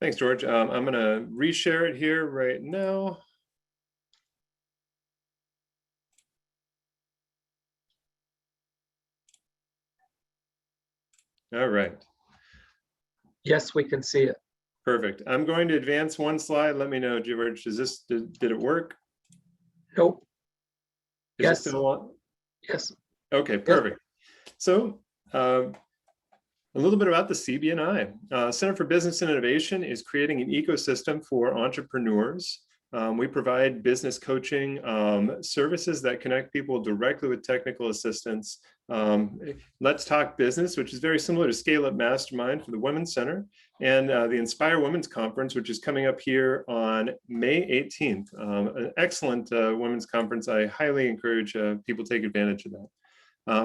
Thanks, George. I'm going to reshare it here right now. All right. Yes, we can see it. Perfect. I'm going to advance one slide. Let me know, George. Did it work? Nope. Is yes. it still on? Yes. Okay, perfect. Yep. So a little bit about the CB&I. Center for Business and Innovation is creating an ecosystem for entrepreneurs. We provide business coaching services that connect people directly with technical assistance. Let's Talk Business, which is very similar to ScaleUp Mastermind for the Women's Center, and the Inspire Women's Conference, which is coming up here on May 18th. An excellent women's conference. I highly encourage people to take advantage of that.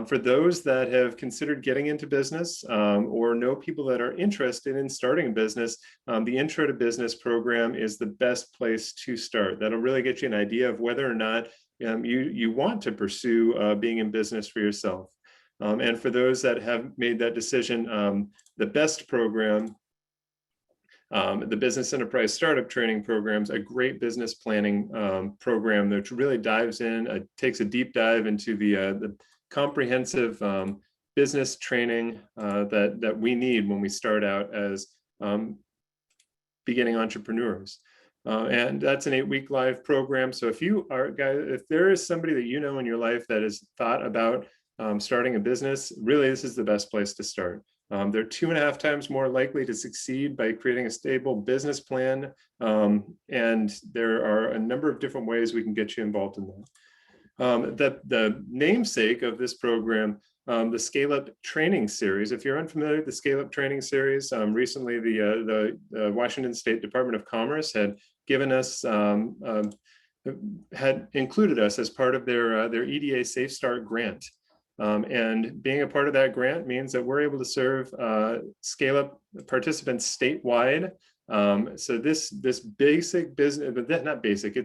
For those that have considered getting into business or know people that are interested in starting a business, the Intro to Business program is the best place to start. That'll really get you an idea of whether or not you want to pursue being in business for yourself. And for those that have made that decision, the best program, the Business Enterprise Startup Training Program, is a great business planning program that really dives in, takes a deep dive into the comprehensive business training that we need when we start out as beginning entrepreneurs. And that's an 8-week live program. So if there is somebody that you know in your life that has thought about starting a business, really this is the best place to start. They're 2.5 times more likely to succeed by creating a stable business plan. And there are a number of different ways we can get you involved in that. The namesake of this program, the ScaleUp Training Series. If you're unfamiliar with the ScaleUp Training Series, recently the Washington State Department of Commerce had given us, had included us as part of their EDA Safe Start grant. And being a part of that grant means that we're able to serve ScaleUp participants statewide. So this basic business, but not basic,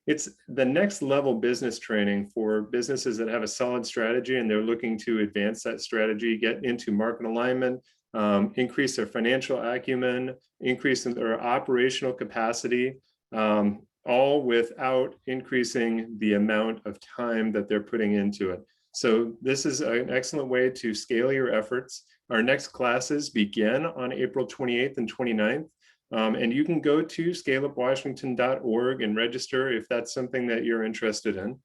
it's the next level business training for businesses that have a solid strategy and they're looking to advance that strategy, get into market alignment, increase their financial acumen, increase in their operational capacity, all without increasing the amount of time that they're putting into it. So this is an excellent way to scale your efforts. Our next classes begin on April 28th and 29th. And you can go to scaleupwashington.org and register if that's something that you're interested in.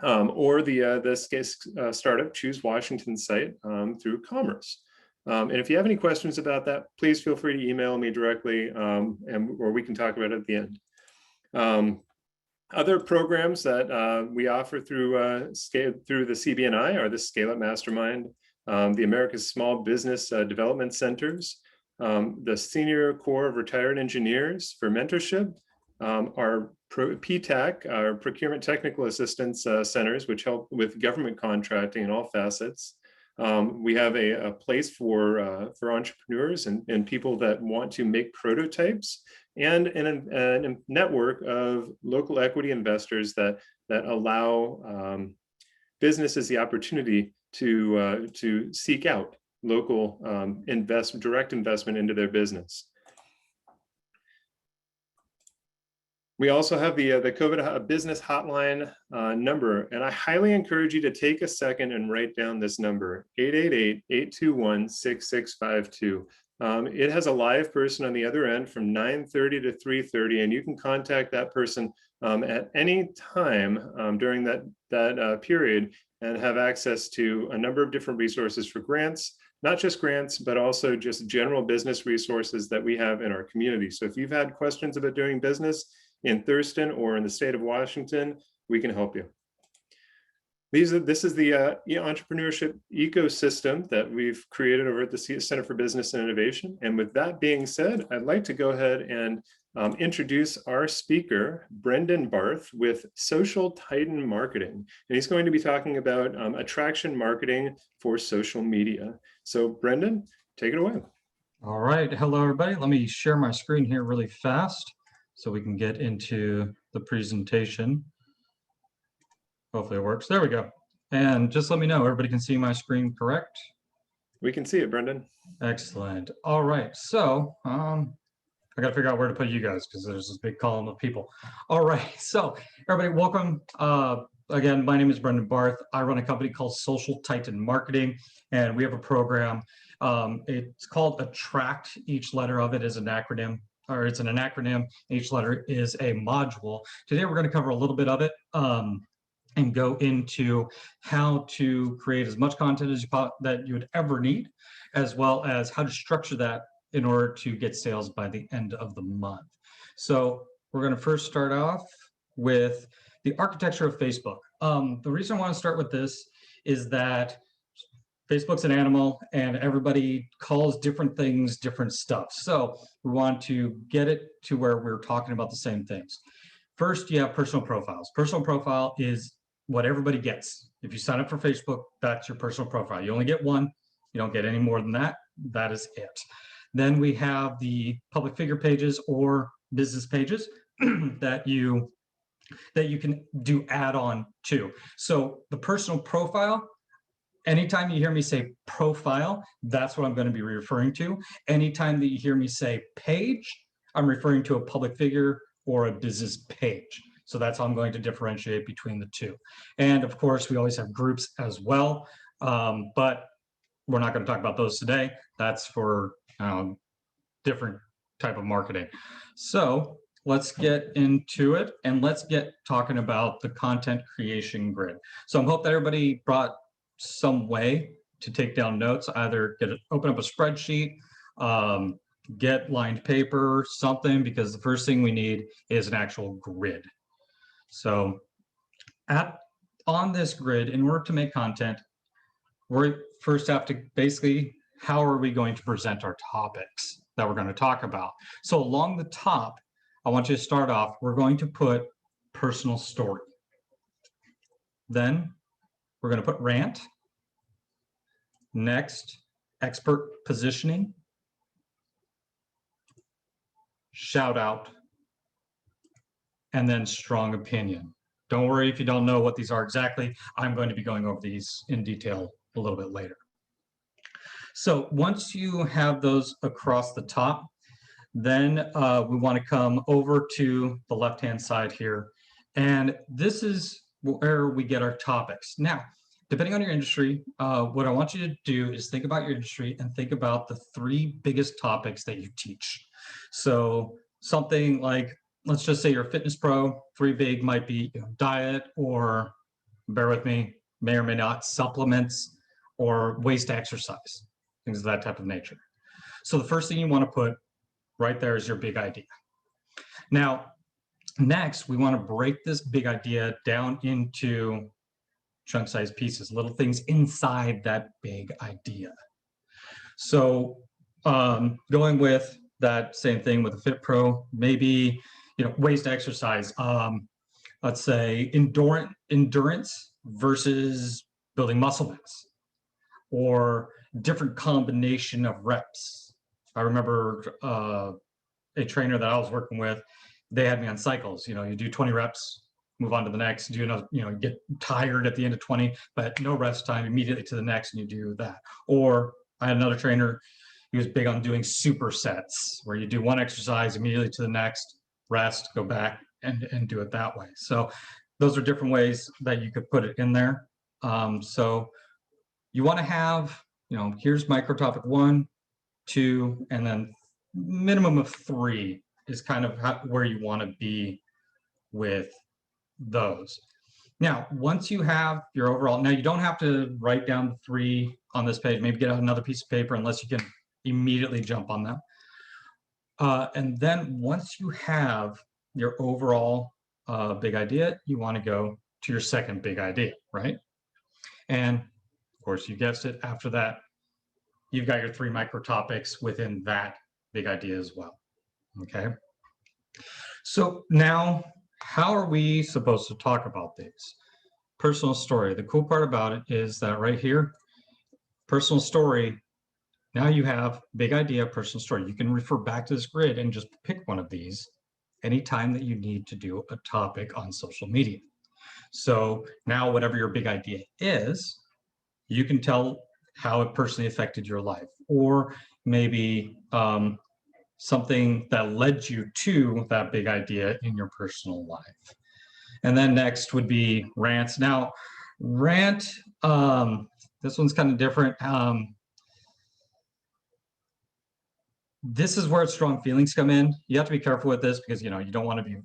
Or the Startup Choose Washington site through Commerce. And if you have any questions about that, please feel free to email me directly or we can talk about it at the end. Other programs that we offer through the CB&I are the ScaleUp Mastermind, the America's Small Business Development Centers, the Senior Corps of Retired Engineers for mentorship, our PTAC, our Procurement Technical Assistance Centers, which help with government contracting in all facets. We have a place for entrepreneurs and people that want to make prototypes, and a network of local equity investors that allow businesses the opportunity to seek out local direct investment into their business. We also have the COVID business hotline number, and I highly encourage you to take a second and write down this number, 888-821-6652. It has a live person on the other end from 9:30 to 3:30, and you can contact that person at any time during that period and have access to a number of different resources for grants, not just grants, but also just general business resources that we have in our community. So if you've had questions about doing business in Thurston or in the state of Washington, we can help you. This is the entrepreneurship ecosystem that we've created over at the Center for Business and Innovation. And with that being said, I'd like to go ahead and introduce our speaker, Brendan Barth, with Social Titan Marketing. And he's going to be talking about attraction marketing for social media. So Brendan, take it away. All right. Hello, everybody. Let me share my screen here really fast so we can get into the presentation. Hopefully it works. There we go. And just let me know, everybody can see my screen correct? We can see it, Brendan. Excellent. All right. So I got to figure out where to put you guys because there's this big column of people. All right. So everybody, welcome. Again, my name is Brendan Barth. I run a company called Social Titan Marketing, and we have a program. It's called Attract. Each letter of it is an acronym, or it's an acronym. Each letter is a module. Today, we're going to cover a little bit of it. And go into how to create as much content as that you would ever need, as well as how to structure that in order to get sales by the end of the month. So we're going to first start off with the architecture of Facebook. The reason I want to start with this is that Facebook's an animal and everybody calls different things different stuff. So we want to get it to where we're talking about the same things. First, you have personal profiles. Personal profile is what everybody gets. If you sign up for Facebook, that's your personal profile. You only get one. You don't get any more than that. That is it. Then we have the public figure pages or business pages that you can do add-on to. So the personal profile, anytime you hear me say profile, that's what I'm going to be referring to. Anytime that you hear me say page, I'm referring to a public figure or a business page. So that's how I'm going to differentiate between the two. And of course, we always have groups as well, but we're not going to talk about those today. That's for different type of marketing. So let's get into it and let's get talking about the content creation grid. So I hope that everybody brought some way to take down notes, either open up a spreadsheet, get lined paper, something, because the first thing we need is an actual grid. So on this grid, in order to make content, we first have to basically, how are we going to present our topics that we're going to talk about? So along the top, I want you to start off, we're going to put personal story. Then we're going to put rant. Next, expert positioning. Shout out. And then strong opinion. Don't worry if you don't know what these are exactly. I'm going to be going over these in detail a little bit later. So once you have those across the top, then we want to come over to the left-hand side here. And this is where we get our topics. Now, depending on your industry, what I want you to do is think about your industry and think about the 3 biggest topics that you teach. So something like, let's just say you're a fitness pro, 3 big might be diet, or bear with me, may or may not, supplements, or ways to exercise, things of that type of nature. So the first thing you want to put right there is your big idea. Now, next, we want to break this big idea down into chunk-sized pieces, little things inside that big idea. So going with that same thing with a Fit Pro, maybe ways to exercise. Let's say endurance versus building muscle mass, or different combination of reps. I remember a trainer that I was working with, they had me on cycles. You do 20 reps, move on to the next, do another, you get tired at the end of 20, but no rest time, immediately to the next, and you do that. Or I had another trainer, he was big on doing supersets, where you do one exercise immediately to the next, rest, go back, and do it that way. So those are different ways that you could put it in there. So you want to have, here's micro topic 1, 2, and then minimum of 3 is kind of where you want to be with those. Now, once you have your overall, now you don't have to write down the 3 on this page, maybe get out another piece of paper unless you can immediately jump on them. And then once you have your overall big idea, you want to go to your second big idea, right? And of course, you guessed it, after that, you've got your 3 micro topics within that big idea as well, okay? So now, how are we supposed to talk about these? Personal story. The cool part about it is that right here, personal story, now you have big idea, personal story. You can refer back to this grid and just pick one of these anytime that you need to do a topic on social media. So now whatever your big idea is, you can tell how it personally affected your life, or maybe something that led you to that big idea in your personal life. And then next would be rants. Now, rant, this one's kind of different. This is where strong feelings come in. You have to be careful with this because, you know, you don't want to be,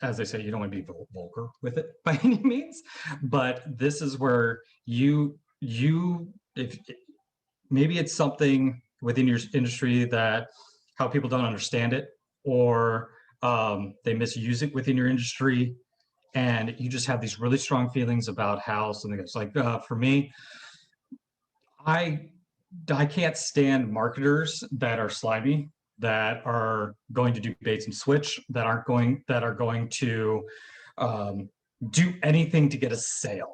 as they say, you don't want to be vulgar with it by any means. But this is where if maybe it's something within your industry that how people don't understand it, or they misuse it within your industry, and you just have these really strong feelings about how something is. Like for me, I can't stand marketers that are slimy, that are going to do baits and switch, that are going to do anything to get a sale.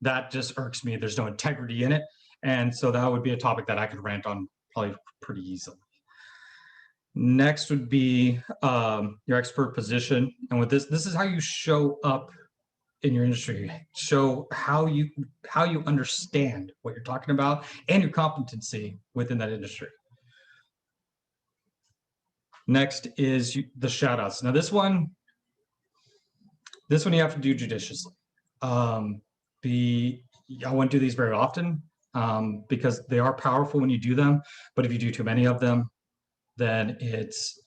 That just irks me. There's no integrity in it. And so that would be a topic that I could rant on probably pretty easily. Next would be your expert position. And with this is how you show up in your industry. Show how you understand what you're talking about and your competency within that industry. Next is the shout outs. Now this one you have to do judiciously. I wouldn't do these very often because they are powerful when you do them, but if you do too many of them, then it's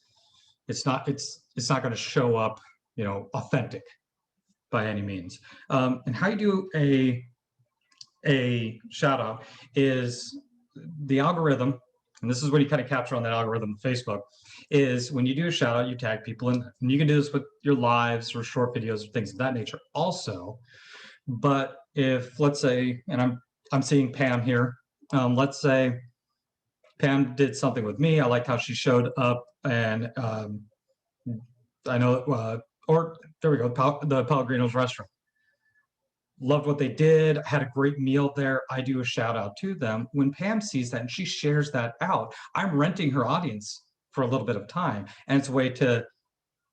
not going to show up, you know, authentic by any means. And how you do a shout out is the algorithm, and this is what you kind of capture on that algorithm of Facebook, is when you do a shout out, you tag people in, and you can do this with your lives or short videos or things of that nature also. But if, let's say, and I'm seeing Pam here, let's say Pam did something with me. I like how she showed up, and I know, or there we go, the Pellegrino's restaurant. Loved what they did, had a great meal there. I do a shout out to them. When Pam sees that and she shares that out, I'm renting her audience for a little bit of time. And it's a way to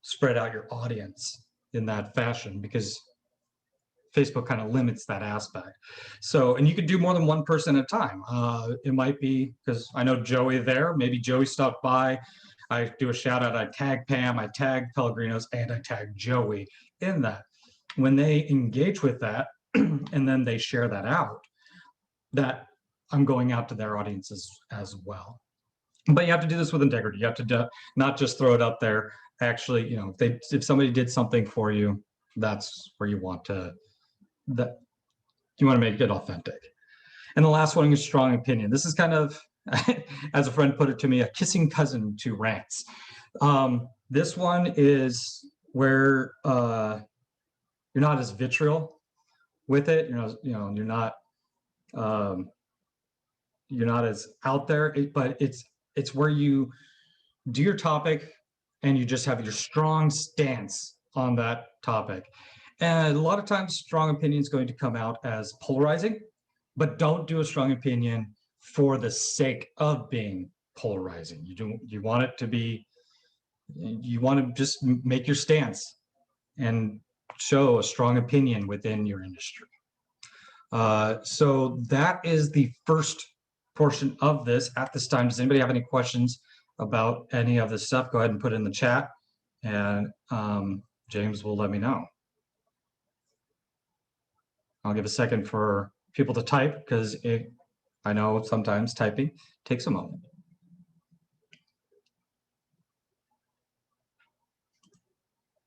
spread out your audience in that fashion because Facebook kind of limits that aspect. So, and you could do more than one person at a time. It might be, because I know Joey there, maybe Joey stopped by, I do a shout out, I tag Pam, I tag Pellegrinos, and I tag Joey in that. When they engage with that, and then they share that out, that I'm going out to their audiences as well. But you have to do this with integrity. You have to not just throw it up there. Actually, you know, if somebody did something for you, that's where you want to make it authentic. And the last one is strong opinion. This is kind of, as a friend put it to me, a kissing cousin to rants. This one is where you're not as vitriol with it. You're not as out there. But it's where you do your topic and you just have your strong stance on that topic. And a lot of times, strong opinion is going to come out as polarizing, but don't do a strong opinion for the sake of being polarizing. You want it to be, you want to just make your stance and show a strong opinion within your industry. So that is the first portion of this at this time. Does anybody have any questions about any of this stuff? Go ahead and put it in the chat, and James will let me know. I'll give a second for people to type because I know sometimes typing takes a moment.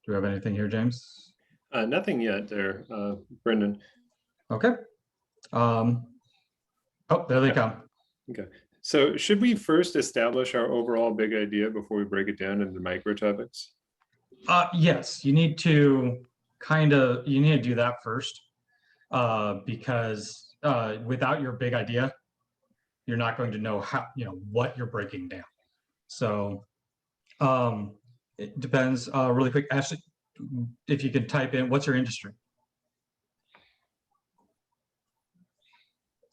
Do we have anything here, James? Nothing yet there, Brendan. Okay. Oh, there they come. Okay. So should we first establish our overall big idea before we break it down into micro topics? Yes, you need to do that first. Because without your big idea, you're not going to know what you're breaking down. So it depends. Really quick, Ashley, if you could type in, what's your industry?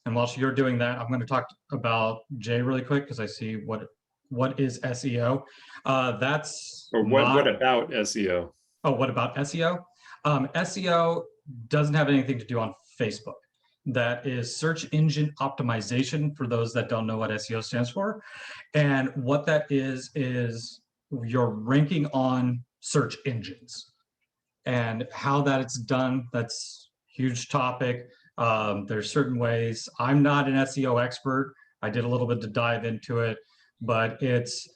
And while you're doing that, I'm going to talk about Jay really quick because I see what is SEO. What about SEO? Oh, what about SEO? SEO doesn't have anything to do on Facebook. that is search engine optimization, for those that don't know what SEO stands for. And what that is you're ranking on search engines. And how that it's done, that's a huge topic. There's certain ways. I'm not an SEO expert. I did a little bit to dive into it, but it's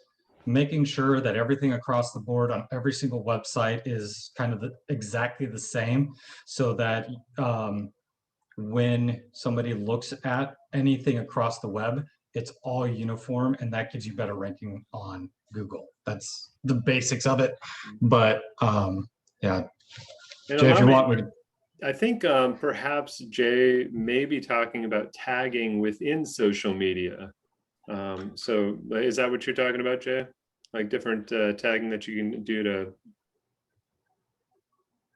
making sure that everything across the board on every single website is kind of exactly the same, so that when somebody looks at anything across the web, it's all uniform, and that gives you better ranking on Google. That's the basics of it. But yeah, And Jay, if you want me to. I think perhaps Jay may be talking about tagging within social media. So is that what you're talking about, Jay? Like different tagging that you can do to?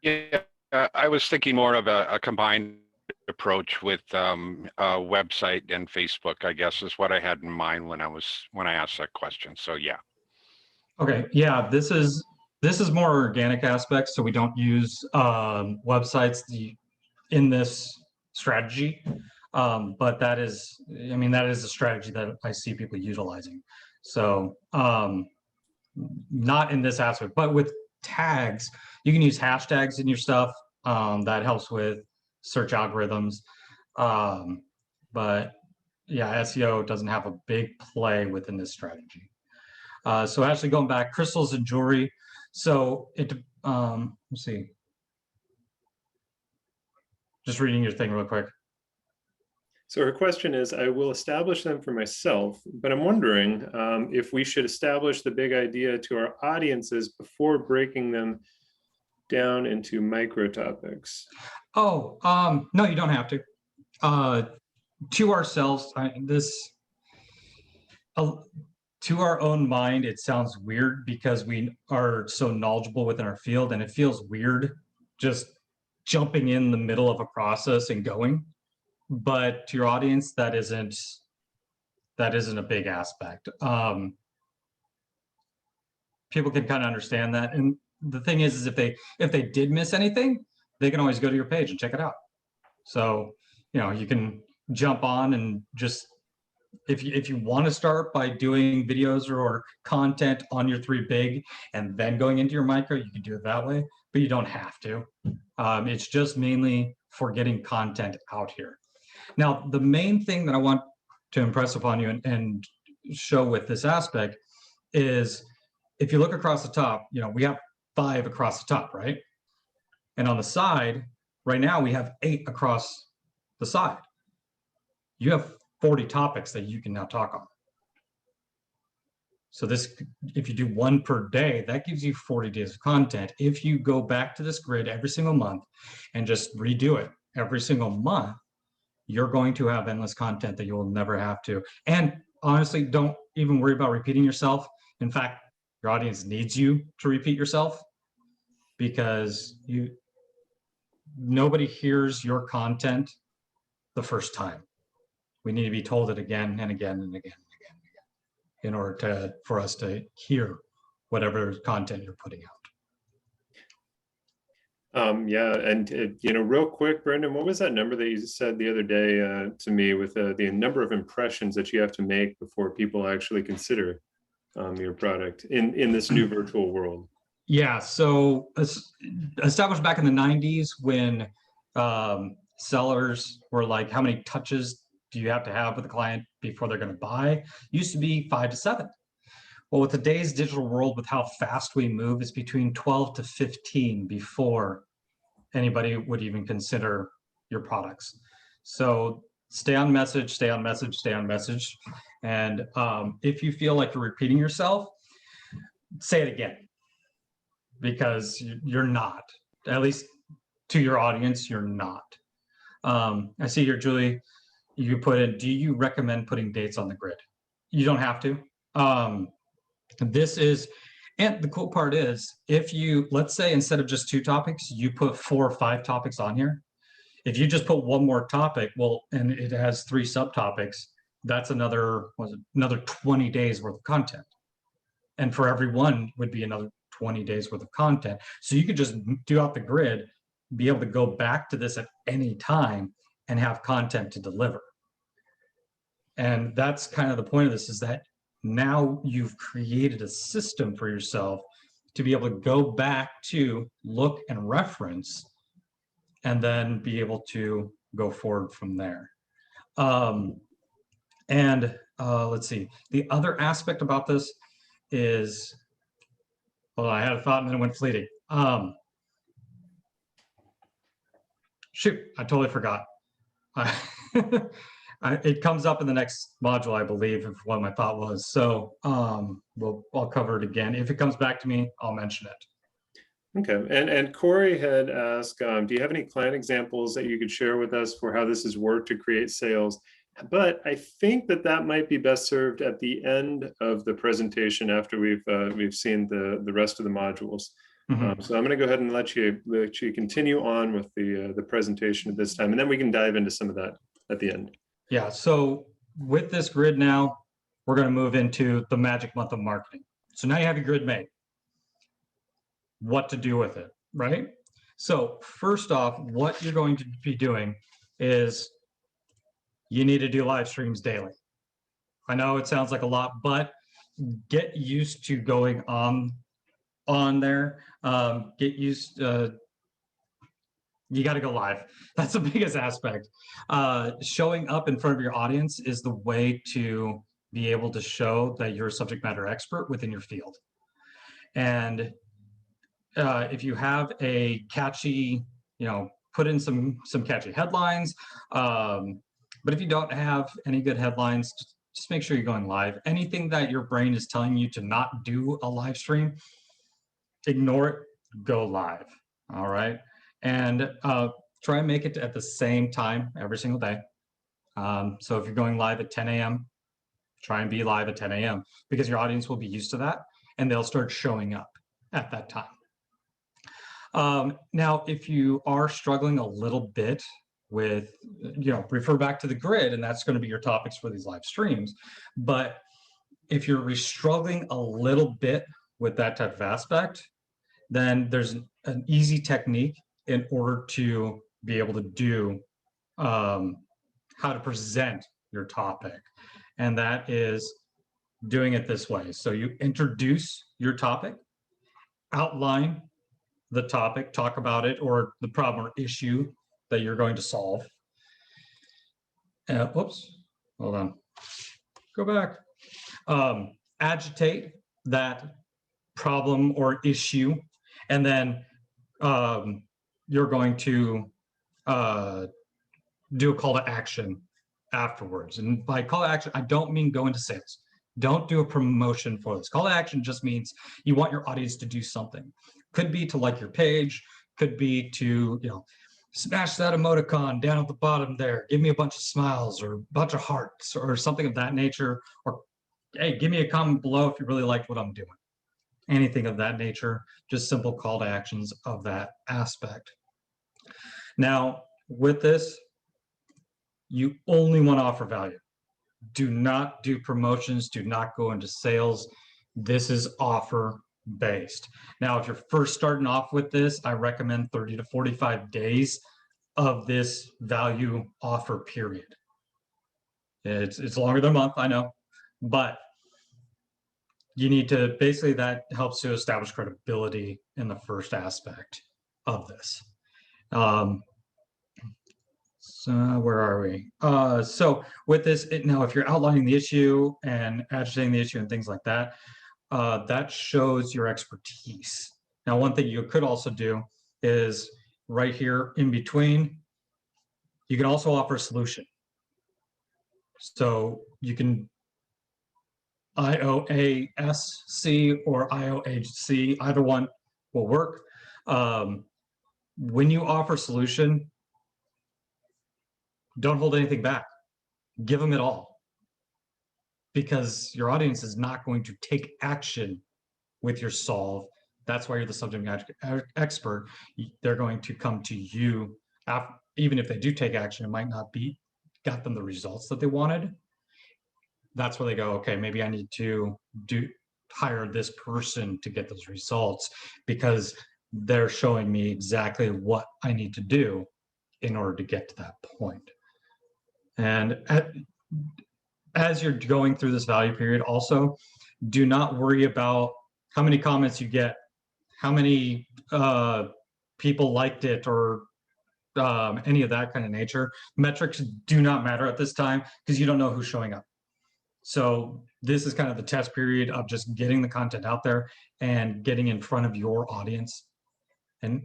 Yeah, I was thinking more of a combined approach with a website and Facebook, I guess, is what I had in mind when I asked that question. So yeah. Okay, yeah, this is more organic aspects, so we don't use websites in this strategy. But that is, I mean, that is a strategy that I see people utilizing. So not in this aspect, but with tags, you can use hashtags in your stuff. That helps with search algorithms. But yeah, SEO doesn't have a big play within this strategy. So actually going back, crystals and jewelry. So it, let's see. Just reading your thing real quick. So her question is, I will establish them for myself, but I'm wondering if we should establish the big idea to our audiences before breaking them down into micro topics. Oh, no, you don't have to. To ourselves, to our own mind, it sounds weird because we are so knowledgeable within our field, and it feels weird just jumping in the middle of a process and going. But to your audience, that isn't a big aspect. People can kind of understand that. And the thing is if they did miss anything, they can always go to your page and check it out. So, you know, you can jump on and just, if you want to start by doing videos or content on your 3 big and then going into your micro, you can do it that way, but you don't have to. It's just mainly for getting content out here. Now, the main thing that I want to impress upon you and show with this aspect is, if you look across the top, you know, we have 5 across the top, right? And on the side, right now we have 8 across the side. You have 40 topics that you can now talk on. So this, if you do 1 per day, that gives you 40 days of content. If you go back to this grid every single month and just redo it every single month, you're going to have endless content that you will never have to. And honestly, don't even worry about repeating yourself. In fact, your audience needs you to repeat yourself, because nobody hears your content the first time. We need to be told it again and again and again and again and again in order for us to hear whatever content you're putting out. Yeah, and you know, real quick, Brendan, what was that number that you said the other day to me with the number of impressions that you have to make before people actually consider your product in this new virtual world? Yeah, so established back in the 90s when sellers were like, how many touches do you have to have with a client before they're going to buy? Used to be 5 to 7. Well, with today's digital world, with how fast we move, it's between 12 to 15 before anybody would even consider your products. So stay on message, stay on message, stay on message. And if you feel like you're repeating yourself, say it again, because you're not, at least to your audience, you're not. I see here, Julie, you put in, do you recommend putting dates on the grid? You don't have to. This is, and the cool part is, if you, let's say instead of just 2 topics, you put 4 or 5 topics on here. If you just put 1 more topic, well, and it has 3 subtopics, that's another 20 days worth of content. And for every one would be another 20 days worth of content. So you could just do out the grid, be able to go back to this at any time and have content to deliver. And that's kind of the point of this, is that now you've created a system for yourself to be able to go back to, look and reference, and then be able to go forward from there. Let's see, the other aspect about this is, well, I had a thought and then it went fleeting. Shoot, I totally forgot. It comes up in the next module, I believe, of what my thought was. So I'll cover it again. If it comes back to me, I'll mention it. Okay, and Corey had asked, do you have any client examples that you could share with us for how this has worked to create sales? But I think that might be best served at the end of the presentation after we've seen the rest of the modules. So I'm going to go ahead and let you continue on with the presentation at this time, and then we can dive into some of that at the end. Yeah, so with this grid now, we're going to move into the magic month of marketing. So now you have your grid made. What to do with it, right? So first off, what you're going to be doing is you need to do live streams daily. I know it sounds like a lot, but get used to going on there. Get used, you got to go live. That's the biggest aspect. Showing up in front of your audience is the way to be able to show that you're a subject matter expert within your field. And if you have a catchy, put in some catchy headlines. But if you don't have any good headlines, just make sure you're going live. Anything that your brain is telling you to not do a live stream, ignore it, go live. All right. And try and make it at the same time every single day. So if you're going live at 10 a.m., try and be live at 10 a.m. because your audience will be used to that and they'll start showing up at that time. Now, if you are struggling a little bit with, refer back to the grid, and that's going to be your topics for these live streams. But if you're struggling a little bit with that type of aspect, then there's an easy technique in order to be able to do how to present your topic. And that is doing it this way. So you introduce your topic, outline the topic, talk about it, or the problem or issue that you're going to solve. Whoops, hold on, go back. Agitate that problem or issue, and then you're going to do a call to action afterwards. And by call to action, I don't mean go into sales. Don't do a promotion for this. Call to action just means you want your audience to do something. Could be to like your page, could be to, smash that emoticon down at the bottom there, give me a bunch of smiles or a bunch of hearts or something of that nature, or hey, give me a comment below if you really liked what I'm doing. Anything of that nature, just simple call to actions of that aspect. Now, with this, you only want to offer value. Do not do promotions, do not go into sales. This is offer based. Now, if you're first starting off with this, I recommend 30 to 45 days of this value offer period. It's longer than a month, I know, but you need to, basically that helps to establish credibility in the first aspect of this. So where are we? So with this, now if you're outlining the issue and agitating the issue and things like that, that shows your expertise. Now, one thing you could also do is right here in between, you can also offer a solution. So you can IOASC or IOHC, either one will work. When you offer solution, don't hold anything back. Give them it all. Because your audience is not going to take action with your solve. That's why you're the subject matter expert. They're going to come to you, after, even if they do take action, it might not be got them the results that they wanted. That's where they go, okay, maybe I need to hire this person to get those results because they're showing me exactly what I need to do in order to get to that point. And as you're going through this value period, also, do not worry about how many comments you get, how many people liked it, or any of that kind of nature. Metrics do not matter at this time because you don't know who's showing up. So this is kind of the test period of just getting the content out there and getting in front of your audience and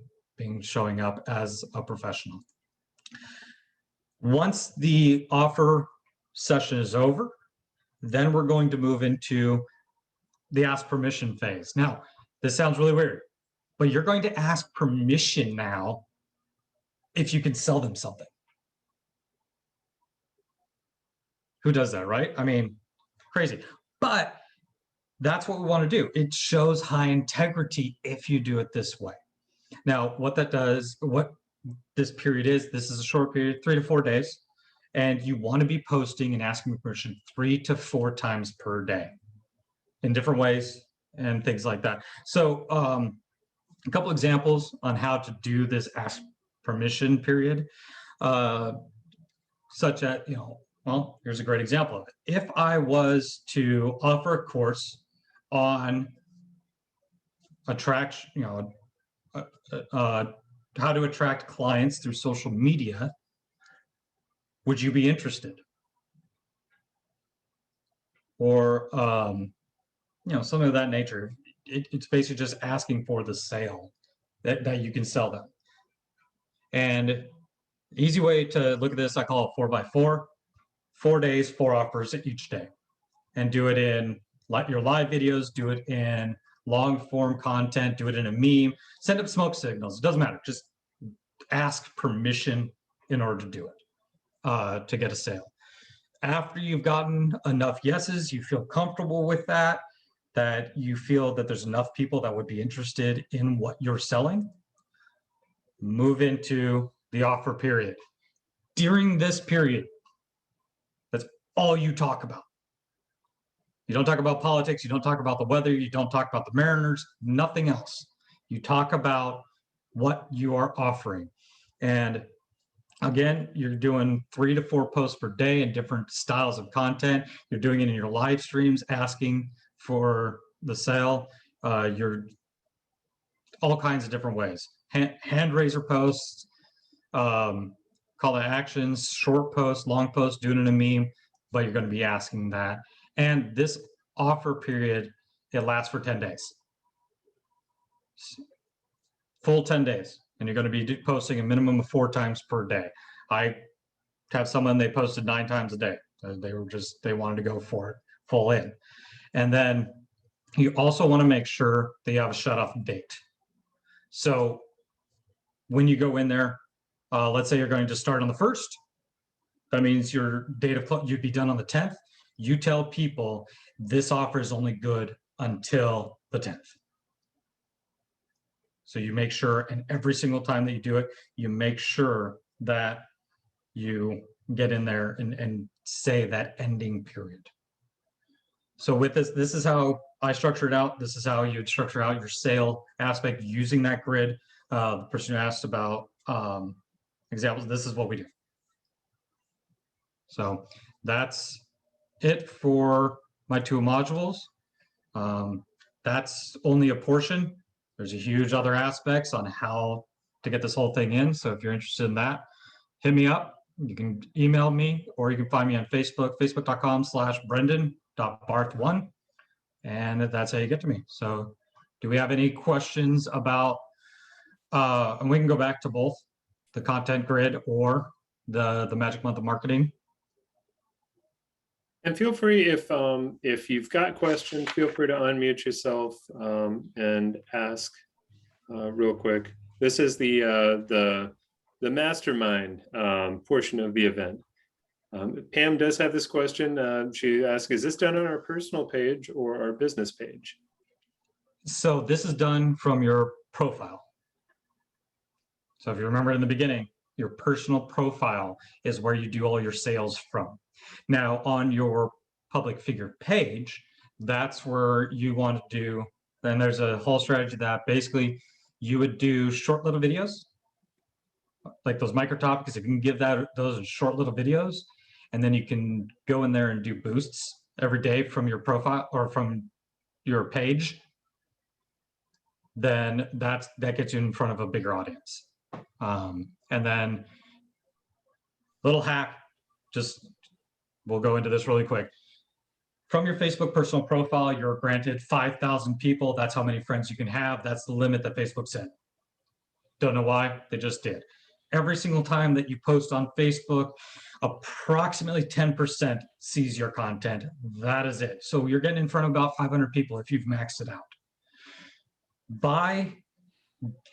showing up as a professional. Once the offer session is over, then we're going to move into the ask permission phase. Now, this sounds really weird, but you're going to ask permission now if you can sell them something. Who does that, right? I mean, crazy. But that's what we want to do. It shows high integrity if you do it this way. Now, what that does, what this period is, this is a short period, 3 to 4 days, and you want to be posting and asking permission 3 to 4 times per day in different ways and things like that. So a couple examples on how to do this ask permission period, such as, well, here's a great example of it. If I was to offer a course on attraction, how to attract clients through social media, would you be interested? Or, something of that nature. It's basically just asking for the sale that you can sell them. And easy way to look at this, I call it 4x4, 4 days, 4 offers each day. And do it in your live videos, do it in long form content, do it in a meme, send up smoke signals. It doesn't matter. Just ask permission in order to do it, to get a sale. After you've gotten enough yeses, you feel comfortable with that you feel that there's enough people that would be interested in what you're selling, move into the offer period. During this period, that's all you talk about. You don't talk about politics, you don't talk about the weather, you don't talk about the Mariners, nothing else. You talk about what you are offering. And again, you're doing 3 to 4 posts per day in different styles of content. You're doing it in your live streams, asking for the sale. You're all kinds of different ways. Hand raiser posts, call to actions, short posts, long posts, doing it in a meme, but you're going to be asking that. And this offer period, it lasts for 10 days. Full 10 days. And you're going to be posting a minimum of 4 times per day. I have someone, they posted 9 times a day. They wanted to go for it full in. And then you also want to make sure that you have a shutoff date. So when you go in there, let's say you're going to start on the 1st. That means your date of you'd be done on the 10th. You tell people this offer is only good until the 10th. So you make sure, and every single time that you do it, you make sure that you get in there and say that ending period. So with this is how I structure it out. This is how you'd structure out your sale aspect using that grid. The person who asked about examples, this is what we do. So that's it for my 2 modules. That's only a portion. There's a huge other aspects on how to get this whole thing in. So if you're interested in that, hit me up. You can email me, or you can find me on Facebook, facebook.com/Brendan.Barth1. And that's how you get to me. So do we have any questions about, and we can go back to both the content grid or the magic month of marketing. And feel free, if you've got questions, feel free to unmute yourself and ask real quick. This is the mastermind portion of the event. Pam does have this question. She asked, is this done on our personal page or our business page? So this is done from your profile. So if you remember in the beginning, your personal profile is where you do all your sales from. Now on your public figure page, that's where you want to do, then there's a whole strategy that basically you would do short little videos, like those micro topics, if you can give those short little videos, and then you can go in there and do boosts every day from your profile or from your page, then that gets you in front of a bigger audience. And then little hack, we'll go into this really quick. From your Facebook personal profile, you're granted 5,000 people. That's how many friends you can have. That's the limit that Facebook set. Don't know why, they just did. Every single time that you post on Facebook, approximately 10% sees your content. That is it. So you're getting in front of about 500 people if you've maxed it out. By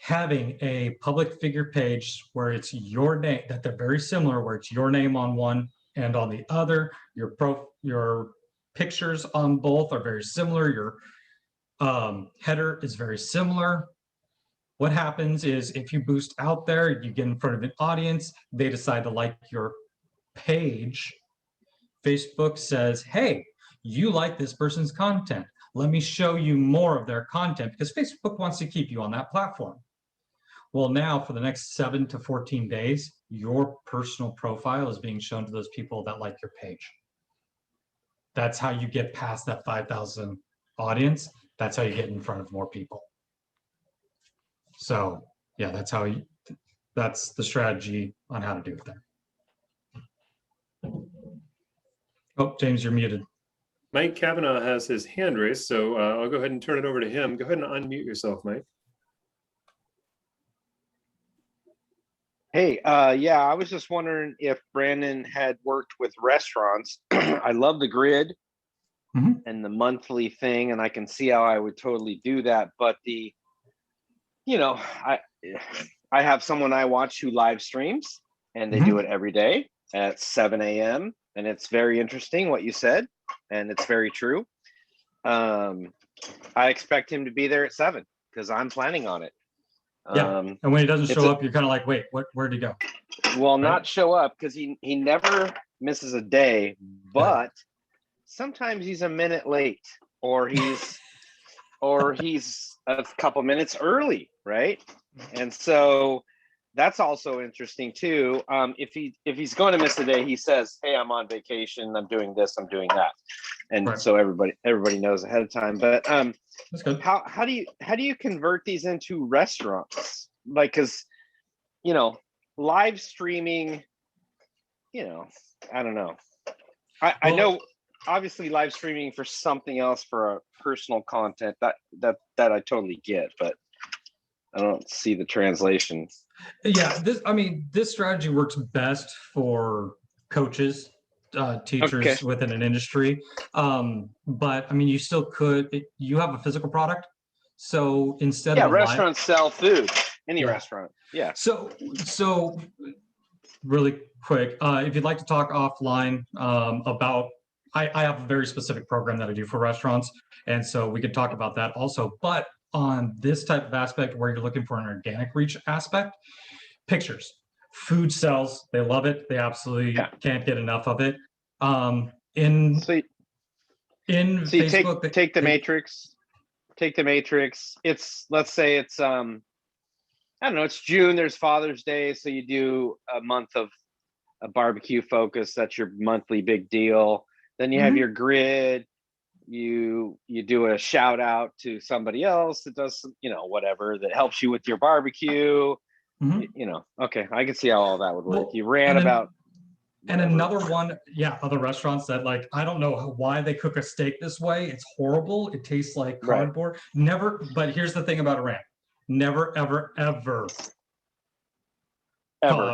having a public figure page where it's your name, that they're very similar, where it's your name on one and on the other, your pictures on both are very similar, your header is very similar. What happens is if you boost out there, you get in front of an audience, they decide to like your page. Facebook says, hey, you like this person's content. Let me show you more of their content, because Facebook wants to keep you on that platform. Well, now for the next 7 to 14 days, your personal profile is being shown to those people that like your page. That's how you get past that 5,000 audience. That's how you get in front of more people. So yeah, that's the strategy on how to do it there. Oh, James, you're muted. Mike Kavanaugh has his hand raised, so I'll go ahead and turn it over to him. Go ahead and unmute yourself, Mike. Hey, yeah, I was just wondering if Brandon had worked with restaurants. I love the grid and the monthly thing, and I can see how I would totally do that. But I have someone I watch who live streams, and they do it every day at 7 a.m. And it's very interesting what you said, and it's very true. I expect him to be there at 7 because I'm planning on it. Yeah, and when he doesn't show up, you're kind of like, wait, where'd he go? Well, not show up because he never misses a day, but sometimes he's a minute late, or he's a couple minutes early, right? And so that's also interesting too. If he's going to miss a day, he says, "Hey, I'm on vacation. I'm doing this. I'm doing that," and so everybody knows ahead of time. But that's good. How do you convert these into restaurants? Like, because live streaming, I don't know. I know obviously live streaming for something else, for a personal content that I totally get, but I don't see the translation. Yeah, this strategy works best for coaches, teachers within an industry. But you still you have a physical product. So instead of restaurants sell food, restaurant. Yeah. So really quick, if you'd like to talk offline about, I have a very specific program that I do for restaurants. And so we could talk about that also. But on this type of aspect where you're looking for an organic reach aspect, pictures, food sells, they love it. They absolutely can't get enough of it. In Facebook, take the matrix. Let's say it's I don't know, it's June, there's Father's Day, so you do a month of a barbecue focus. That's your monthly big deal. Then you have your grid. You do a shout out to somebody else that does whatever that helps you with your barbecue. Okay, I can see how all that would work. You ran about. And another one, other restaurants that, like, I don't know why they cook a steak this way. It's horrible. It tastes like cardboard. Never. But here's the thing about a rant: never, ever, ever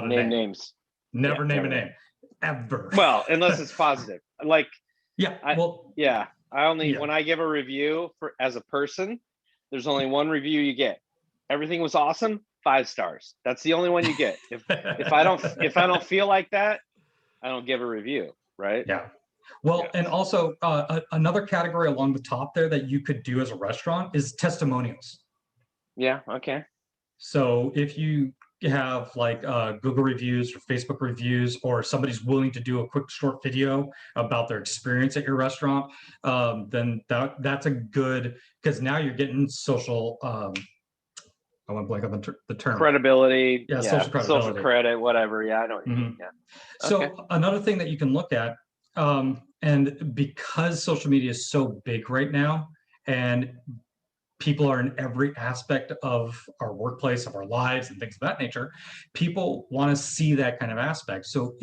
name names. Never name a name, ever. Well, unless it's positive. Like, I only when I give a review as a person, there's only one review you get. Everything was awesome, 5 stars. That's the only one you get. If I don't feel like that, I don't give a review, right? Yeah. Well, and also another category along the top there that you could do as a restaurant is testimonials. Yeah. Okay. So if you have like Google reviews or Facebook reviews, or somebody's willing to do a quick short video about their experience at your restaurant, then that's a good, because now you're getting social I went blank on the term. Credibility. Yeah, Yeah, social social credibility. credit, whatever. Yeah, I know what you mean. Yeah. So Okay. another thing that you can look at, and because social media is so big right now, and people are in every aspect of our workplace, of our lives, and things of that nature, people want to see that kind of aspect. So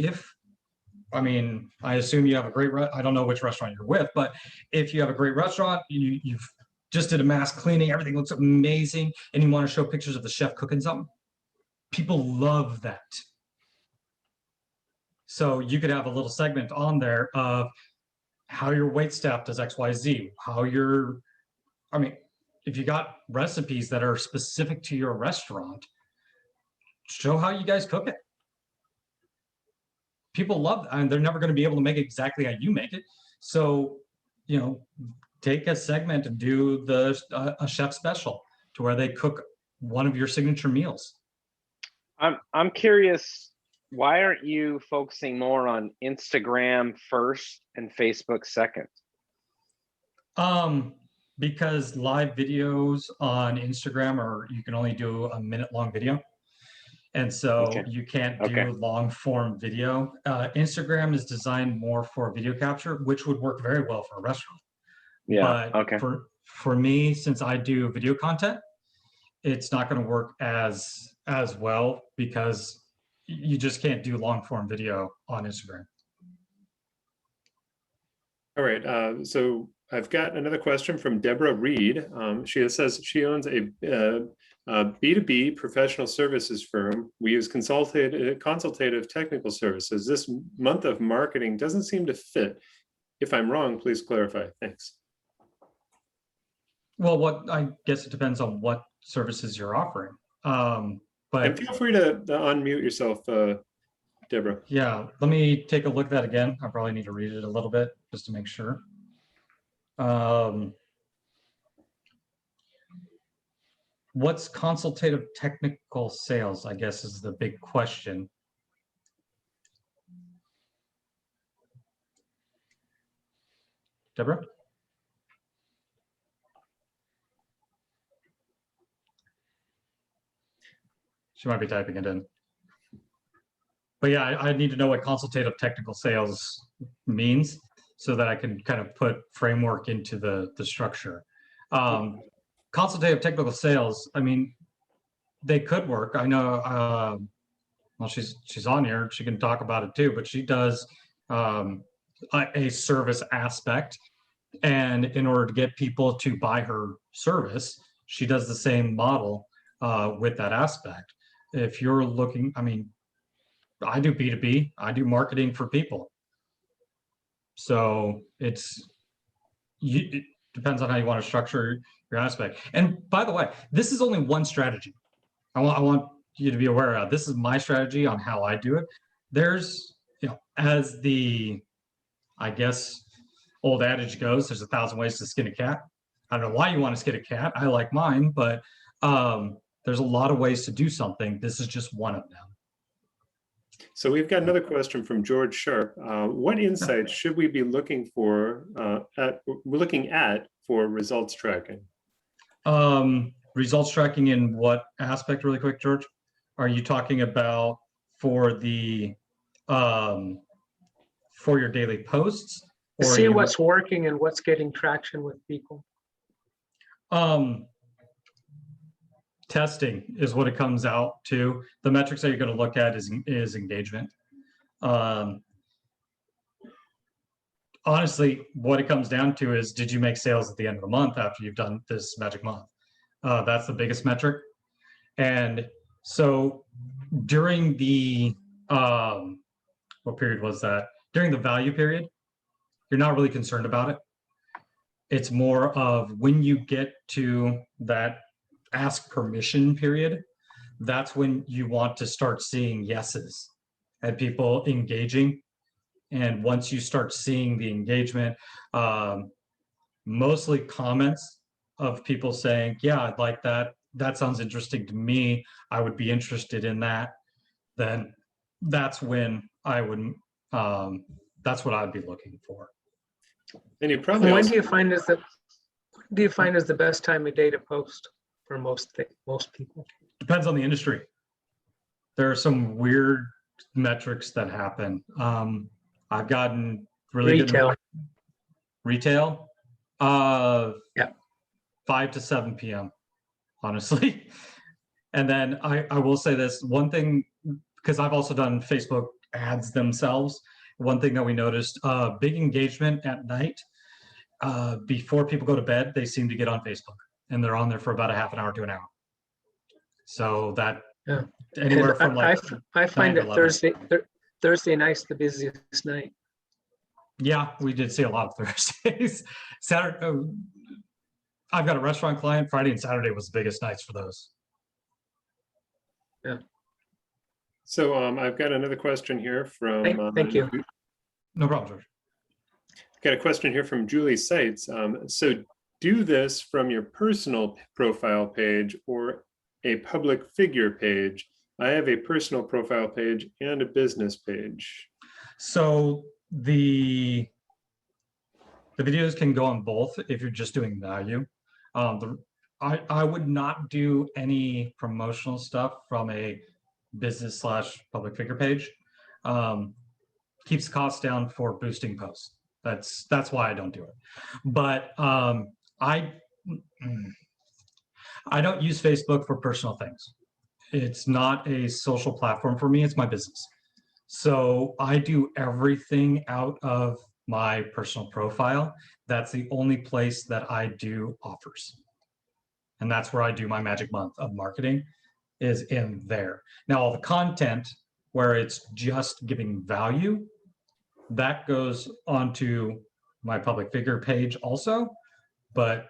I mean, I assume you have a great, I don't know which restaurant you're with, but if you have a great restaurant, you've just did a mass cleaning, everything looks amazing, and you want to show pictures of the chef cooking something, people love that. So you could have a little segment on there of how your wait staff does XYZ, I mean, if you got recipes that are specific to your restaurant, show how you guys cook it. People love that, and they're never going to be able to make it exactly how you make it. So, you know, take a segment and do a chef special to where they cook one of your signature meals. I'm curious, why aren't you focusing more on Instagram first and Facebook second? Because live videos on Instagram you can only do a minute-long video. And so Okay. you can't do Okay. long form video. Instagram is designed more for video capture, which would work very well for a restaurant. Yeah. But Okay. for me, since I do video content, it's not going to work as well because you just can't do long form video on Instagram. All right, so I've got another question from Deborah Reed. She says she owns a B2B professional services firm. We use consultative technical services. This month of marketing doesn't seem to fit. If I'm wrong, please clarify. Thanks. Well, I guess it depends on what services you're offering. And But feel free to unmute yourself, Deborah. yeah, let me take a look at that again. I probably need to read it a little bit just to make sure. What's consultative technical sales, I guess, is the big question. Deborah? She might be typing it in. But yeah, I need to know what consultative technical sales means so that I can kind of put framework into the structure. Consultative technical sales, I mean, they could work. I know, well, she's on here, she can talk about it too, but she does a service aspect. And in order to get people to buy her service, she does the same model with that aspect. If you're looking, I mean, I do B2B, I do marketing for people. So it depends on how you want to structure your aspect. And by the way, this is only one strategy. I want you to be aware of. This is my strategy on how I do it. There's, you know, as the, I guess, old adage goes, there's 1,000 ways to skin a cat. I don't know why you want to skin a cat. I like mine, but there's a lot of ways to do something. This is just one of them. So we've got another question from George Sharp. What insights should we be looking for for results tracking? Results tracking in what aspect, really quick, George? Are you talking about for the for your daily posts? To see what's working and what's getting traction with people. Testing is what it comes out to. The metrics that you're going to look at is engagement. Honestly, what it comes down to is, did you make sales at the end of the month after you've done this magic month? That's the biggest metric. And so during the, what period was that? During the value period, you're not really concerned about it. It's more of when you get to that ask permission period, that's when you want to start seeing yeses and people engaging. And once you start seeing the engagement, mostly comments of people saying, yeah, I'd like that. That sounds interesting to me. I would be interested in that. Then that's when I would, that's what I'd be looking for. And you probably When also, do you find is the best time of day to post? for most people. Depends on the industry. There are some weird metrics that happen. I've gotten really Retail. good retail. Yeah. 5 to 7 p.m. honestly. And then I will say this one thing, because I've also done Facebook ads themselves. One thing that we noticed, big engagement at night. Before people go to bed, they seem to get on Facebook, and they're on there for about a half an hour to an hour. So that Yeah. anywhere And from like I find 9 to that 11. Thursday night's the busiest night. Yeah, we did see a lot of Thursdays. Saturday, I've got a restaurant client. Friday and Saturday was the biggest nights for those. Yeah. So I've got another question here from. Thank you. No problem, George. Got a question here from Julie Seitz. So do this from your personal profile page or a public figure page. I have a personal profile page and a business page. So the videos can go on both if you're just doing value. I would not do any promotional stuff from a business / public figure page. Keeps costs down for boosting posts. That's why I don't do it. But I don't use Facebook for personal things. It's not a social platform for me. It's my business. So I do everything out of my personal profile. That's the only place that I do offers. And that's where I do my magic month of marketing, is in there. Now, all the content where it's just giving value, that goes onto my public figure page also, but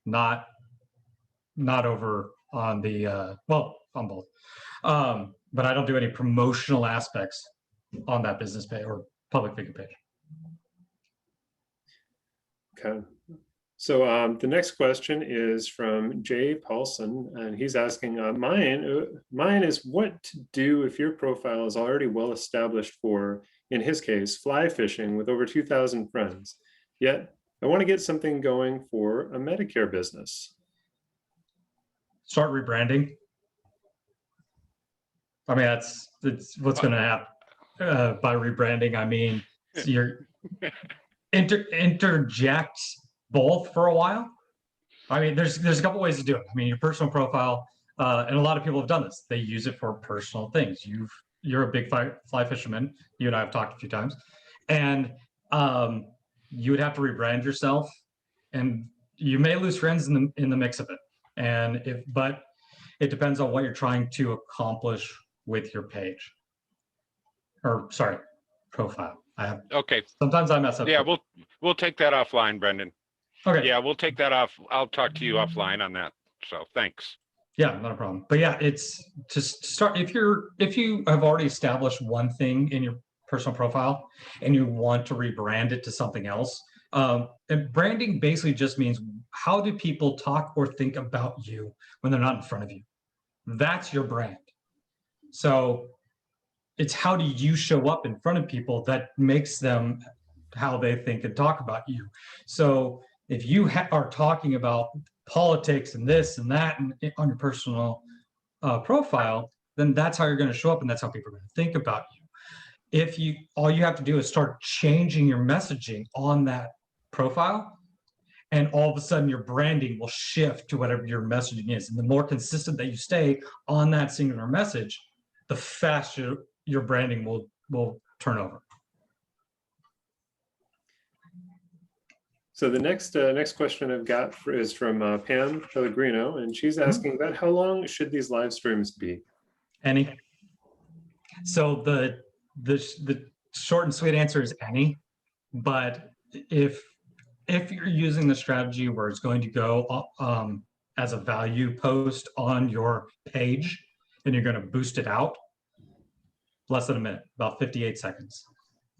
not over on the, well, on both. But I don't do any promotional aspects on that business page or public figure page. Okay. So the next question is from Jay Paulson, and he's asking, mine is what to do if your profile is already well established for, in his case, fly fishing with over 2,000 friends. Yet I want to get something going for a Medicare business. Start rebranding. I mean, that's what's going to happen by rebranding. I mean, you're interject both for a while. I mean, there's a couple ways to do it. I mean, your personal profile, and a lot of people have done this. They use it for personal things. You're a big fly fisherman. You and I have talked a few times, and you would have to rebrand yourself, and you may lose friends in the mix of it. But it depends on what you're trying to accomplish with your page, or sorry, profile. Okay. Sometimes I mess up. Yeah, we'll take that offline, Brendan. Okay. Yeah, we'll take that off. I'll talk to you offline on that. So thanks. Yeah, not a problem. But yeah, it's to start. If you have already established one thing in your personal profile and you want to rebrand it to something else, and branding basically just means, how do people talk or think about you when they're not in front of you? That's your brand. So it's how do you show up in front of people that makes them how they think and talk about you. So if you are talking about politics and this and that and on your personal profile, then that's how you're going to show up, and that's how people are going to think about you. All you have to do is start changing your messaging on that profile, and all of a sudden your branding will shift to whatever your messaging is. And the more consistent that you stay on that singular message, the faster your branding will turn over. So the next question I've got is from Pam Pellegrino, and she's asking about how long should these live streams be? Any. So the short and sweet answer is any. But if you're using the strategy where it's going to go as a value post on your page, and you're going to boost it out, less than a minute, about 58 seconds.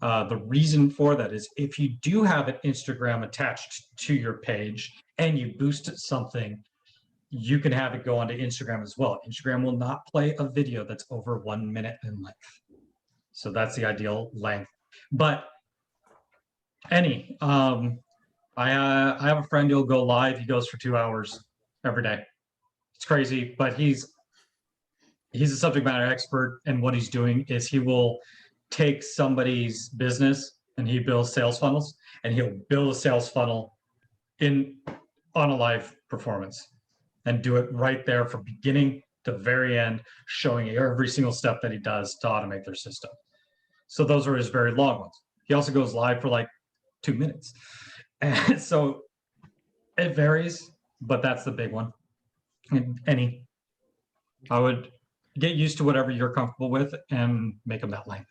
The reason for that is if you do have an Instagram attached to your page and you boost something, you can have it go onto Instagram as well. Instagram will not play a video that's over 1 minute in length. So that's the ideal length. But I have a friend who'll go live. He goes for 2 hours every day. It's crazy, but he's a subject matter expert, and what he's doing is he will take somebody's business and he builds sales funnels, and he'll build a sales funnel on a live performance and do it right there from beginning to very end, showing every single step that he does to automate their system. So those are his very long ones. He also goes live for like 2 minutes. And so it varies, but that's the big one. I would get used to whatever you're comfortable with and make them that length.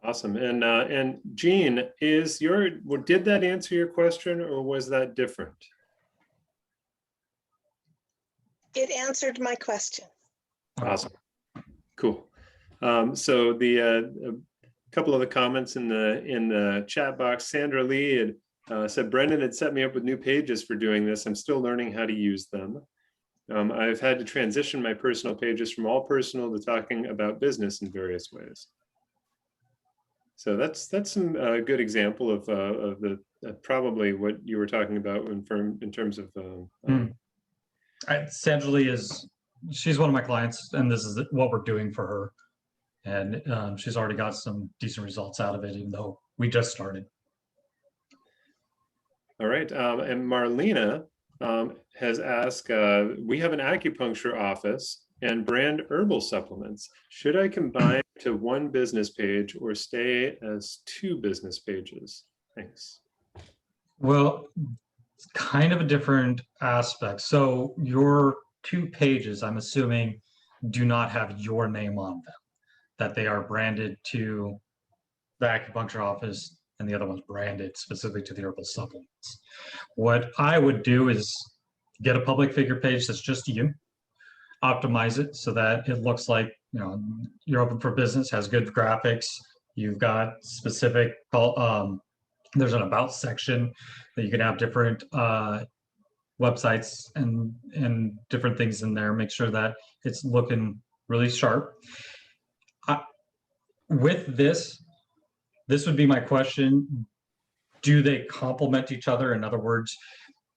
Awesome. And Jean, did that answer your question, or was that different? It answered my question. Awesome. Cool. So a couple of the comments in the chat box, Sandra Lee had said, Brendan had set me up with new pages for doing this. I'm still learning how to use them. I've had to transition my personal pages from all personal to talking about business in various ways. So that's some good example of the probably what you were talking about in terms of. Sandra Lee she's one of my clients, and this is what we're doing for her. And she's already got some decent results out of it, even though we just started. All right, and Marlena has asked, we have an acupuncture office and brand herbal supplements. Should I combine to one business page or stay as 2 business pages? Thanks. Well, it's kind of a different aspect. So your 2 pages, I'm assuming, do not have your name on them, that they are branded to the acupuncture office, and the other one's branded specifically to the herbal supplements. What I would do is get a public figure page that's just you, optimize it so that it looks like, you're open for business, has good graphics, you've got specific, there's an about section that you can have different websites and different things in there. Make sure that it's looking really sharp. With this would be my question. Do they complement each other? In other words,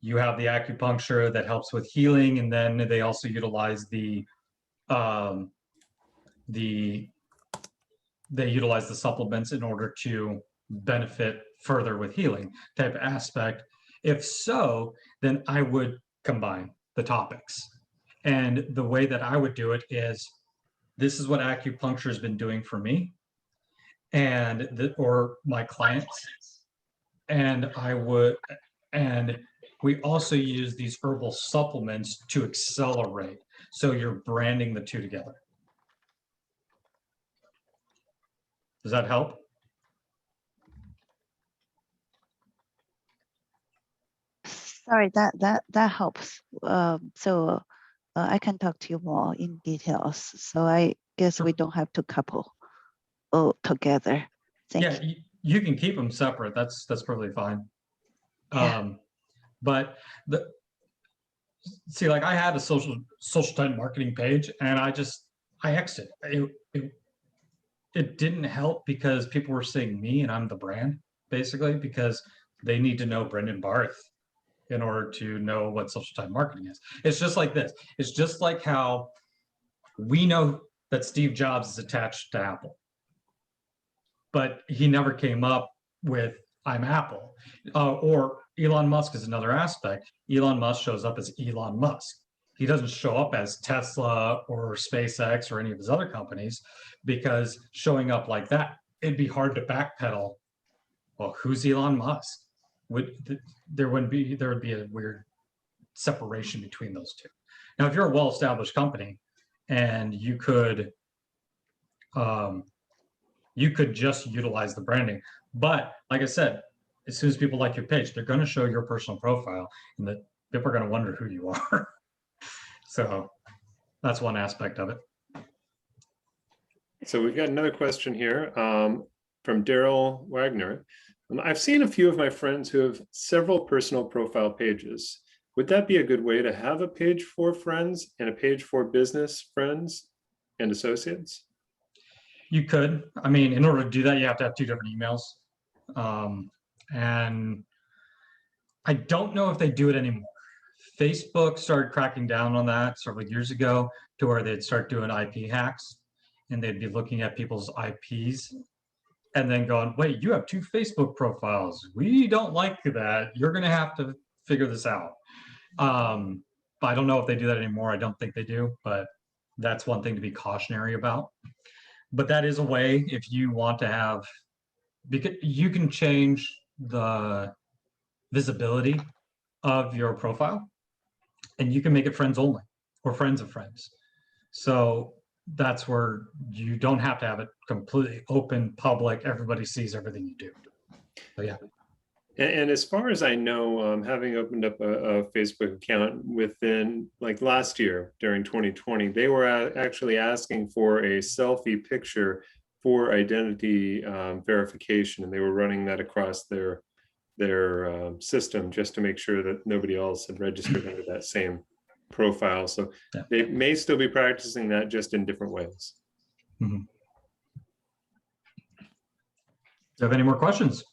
you have the acupuncture that helps with healing, and then they also utilize they utilize the supplements in order to benefit further with healing type aspect. If so, then I would combine the topics. And the way that I would do it is, this is what acupuncture has been doing for me or my clients. And we also use these herbal supplements to accelerate. So you're branding the 2 together. Does that help? Sorry, that helps. So I can talk to you more in details. So I guess we don't have to couple together. Thank you. You can keep them separate. That's perfectly fine. Yeah. But like I had a social type marketing page, and I exited. It didn't help because people were seeing me and I'm the brand, basically, because they need to know Brendan Barth in order to know what social type marketing is. It's just like this. It's just like how we know that Steve Jobs is attached to Apple, but he never came up with I'm Apple. Or Elon Musk is another aspect. Elon Musk shows up as Elon Musk. He doesn't show up as Tesla or SpaceX or any of his other companies, because showing up like that, it'd be hard to backpedal. Well, who's Elon Musk? There would be a weird separation between those 2. Now, if you're a well-established company and you could just utilize the branding, but like I said, as soon as people like your page, they're going to show your personal profile, and that people are going to wonder who you are. So that's one aspect of it. So we've got another question here from Daryl Wagner. I've seen a few of my friends who have several personal profile pages. Would that be a good way to have a page for friends and a page for business friends and associates? You could. I mean, in order to do that, you have to have 2 different emails. And I don't know if they do it anymore. Facebook started cracking down on that several years ago to where they'd start doing IP hacks and they'd be looking at people's IPs and then going, wait, you have 2 Facebook profiles. We don't like that. You're going to have to figure this out. I don't know if they do that anymore. I don't think they do, but that's one thing to be cautionary about. But that is a way if you want to have, because you can change the visibility of your profile and you can make it friends only or friends of friends. So that's where you don't have to have it completely open, public, everybody sees everything you do. So yeah. And as far as I know, having opened up a Facebook account within like last year during 2020, they were actually asking for a selfie picture for identity verification, and they were running that across their system just to make sure that nobody else had registered under that same profile. So yeah. They may still be practicing that just in different ways. Mm-hmm. Do you have any more questions?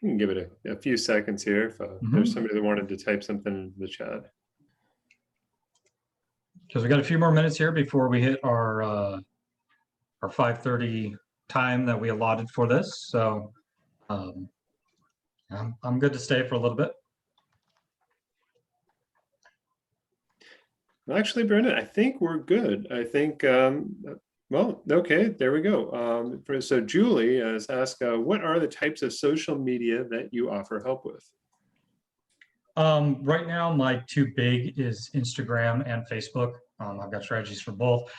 You can give it a few seconds here if there's somebody that wanted to type something in the chat. Because we got a few more minutes here before we hit our 5:30 time that we allotted for this. So I'm good to stay for a little bit. Well, actually, Brendan, I think we're good. I think, well, okay, there we go. So Julie has asked, what are the types of social media that you offer help with? Right now, my 2 big is Instagram and Facebook. I've got strategies for both.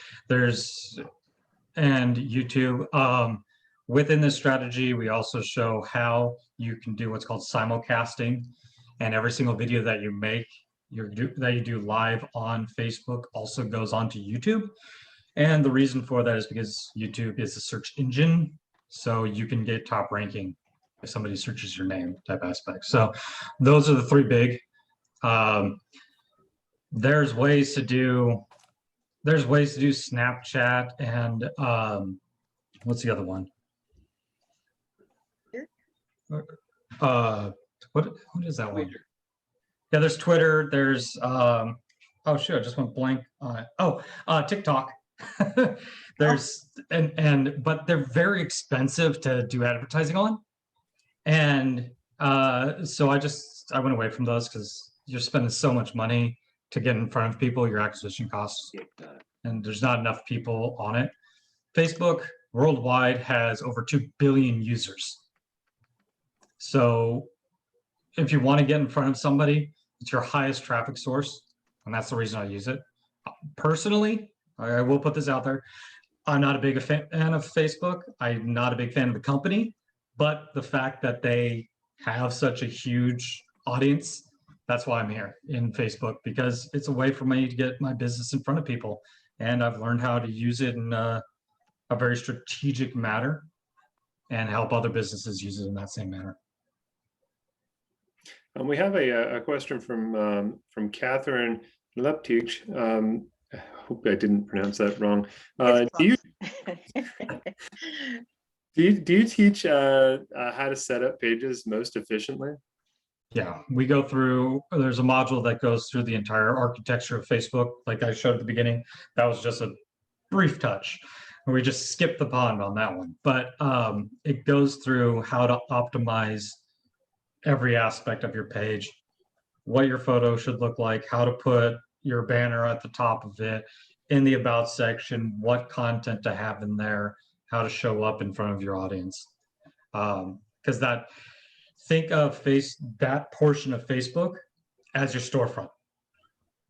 And YouTube. Within this strategy, we also show how you can do what's called simulcasting, and every single video that you make, that you do live on Facebook also goes onto YouTube. And the reason for that is because YouTube is a search engine, so you can get top ranking if somebody searches your name type aspect. So those are the 3 big. There's ways to do Snapchat and what's the other one? What is that one? Yeah, there's Twitter. There's oh shoot, I just went blank on it. Oh, TikTok. There's but they're very expensive to do advertising on, and so I went away from those because you're spending so much money to get in front of people, your acquisition costs, and there's not enough people on it. Facebook worldwide has over 2 billion users. So if you want to get in front of somebody, it's your highest traffic source, and that's the reason I use it. Personally, I will put this out there, I'm not a big fan of Facebook. I'm not a big fan of the company, but the fact that they have such a huge audience, that's why I'm here in Facebook, because it's a way for me to get my business in front of people. And I've learned how to use it in a very strategic manner and help other businesses use it in that same manner. We have a question from Catherine Leptich. I hope I didn't pronounce that wrong. Do you teach how to set up pages most efficiently? Yeah, we go through, there's a module that goes through the entire architecture of Facebook. Like I showed at the beginning, that was just a brief touch. We just skipped the pond on that one. But it goes through how to optimize every aspect of your page, what your photo should look like, how to put your banner at the top of it, in the about section, what content to have in there, how to show up in front of your audience. Because think of that portion of Facebook as your storefront.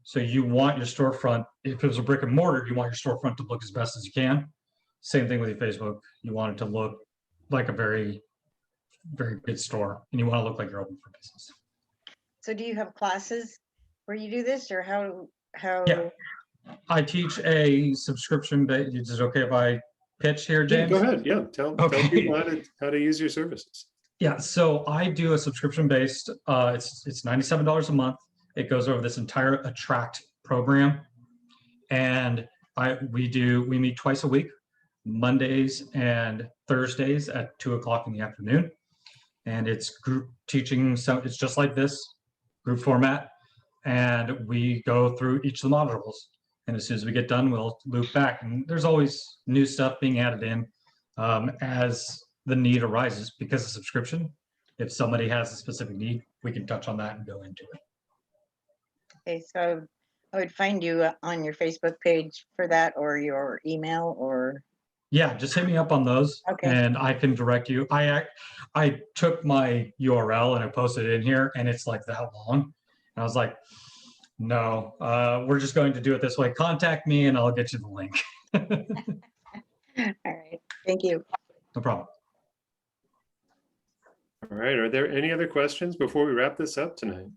So you want your storefront, if it was a brick and mortar, you want your storefront to look as best as you can. Same thing with your Facebook. You want it to look like a very, very good store, and you want to look like you're open for business. So do you have classes where you do this, or how? Yeah, I teach a subscription base. Is it okay if I pitch here, James? Yeah, go ahead. Yeah, tell people how to use your services. Yeah, so I do a subscription-based. It's $97 a month. It goes over this entire Attract program, and we meet twice a week. Mondays and Thursdays at 2 o'clock in the afternoon. And it's group teaching. So it's just like this group format. And we go through each of the modules. And as soon as we get done, we'll loop back. And there's always new stuff being added in as the need arises because of subscription. If somebody has a specific need, we can touch on that and go into it. Okay, so I would find you on your Facebook page for that, or your email, or, Yeah, just hit me up on those Okay. and I can direct you. I took my URL and I posted it in here and it's like that long. And I was like, no, we're just going to do it this way. Contact me and I'll get you the link. all right, thank you. No problem. All right, are there any other questions before we wrap this up tonight?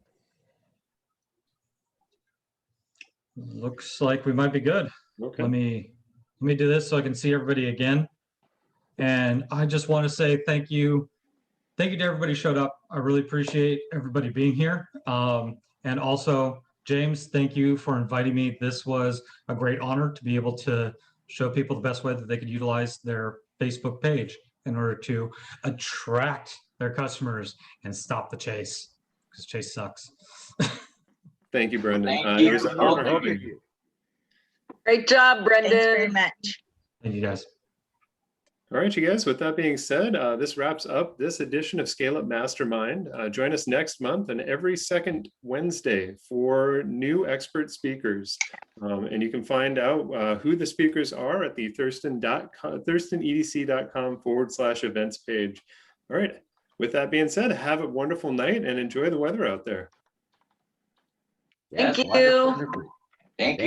Looks like we might be good. Okay. Let me do this so I can see everybody again. And I just want to say thank you. Thank you to everybody who showed up. I really appreciate everybody being here. And also, James, thank you for inviting me. This was a great honor to be able to show people the best way that they could utilize their Facebook page in order to attract their customers and stop the chase, because chase sucks. Thank you, Brendan. Thank It was you. an honor having you. Great job, Thanks very Brendan. much. Thank you, guys. All right, you guys, with that being said, this wraps up this edition of ScaleUp Mastermind. Join us next month and every second Wednesday for new expert speakers. And you can find out who the speakers are at the thurstonedc.com/events page. All right, with that being said, have a wonderful night and enjoy the weather out there. Thank Yes, you. wonderful. Thank you.